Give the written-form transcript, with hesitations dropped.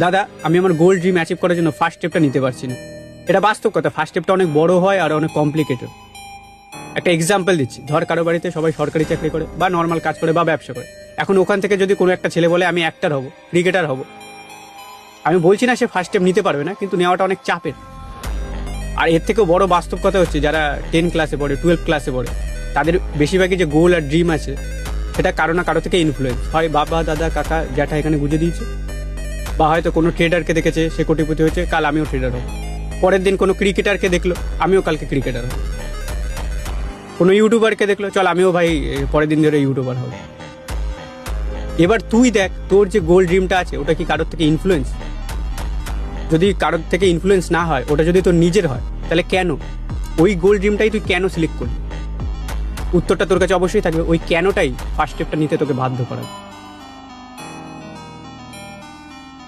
দাদা আমি আমার গোল ড্রিম অ্যাচিভ করার জন্য ফার্স্ট স্টেপটা নিতে পারছি না। এটা বাস্তব কথা, ফার্স্ট স্টেপটা অনেক বড় হয় আর অনেক কমপ্লিকেটেড। একটা এক্সাম্পল দিচ্ছি, ধর কারো বাড়িতে সবাই সরকারি চাকরি করে বা নর্মাল কাজ করে বা ব্যবসা করে। এখন ওখান থেকে যদি কোনো একটা ছেলে বলে আমি অ্যাক্টর হব, ক্রিকেটার হব, আমি বলছি না সে ফার্স্ট স্টেপ নিতে পারবে না, কিন্তু নেওয়াটা অনেক চাপের। আর এর থেকেও বড় বাস্তব কথা হচ্ছে যারা 10 ক্লাসে পড়ে, 12 ক্লাসে পড়ে, তাদের বেশিরভাগই যে গোল আর ড্রিম আছে সেটা কারো না কারো থেকে ইনফ্লুয়েন্স হয়। বাবা, দাদা, কাকা, জ্যাঠা এখানে বুঝে দিয়েছে, বা হয়তো কোনো ট্রেডারকে দেখেছে সে কোটিপতি হয়েছে, কাল আমিও ট্রেডার হব। পরের দিন কোনো ক্রিকেটারকে দেখলো, আমিও কালকে ক্রিকেটার হব। কোনো ইউটিউবারকে দেখলো, চল আমিও ভাই পরের দিন ধরে ইউটিউবার হব। এবার তুই দেখ তোর যে গোল ড্রিমটা আছে ওটা কি কারোর থেকে ইনফ্লুয়েন্স? যদি কারোর থেকে ইনফ্লুয়েন্স না হয়, ওটা যদি তোর নিজের হয়, তাহলে কেন ওই গোল ড্রিমটাই তুই কেন সিলেক্ট করলি? উত্তরটা তোর কাছে অবশ্যই থাকবে, ওই কেনটাই ফার্স্ট স্টেপটা নিতে তোকে বাধ্য করাবে।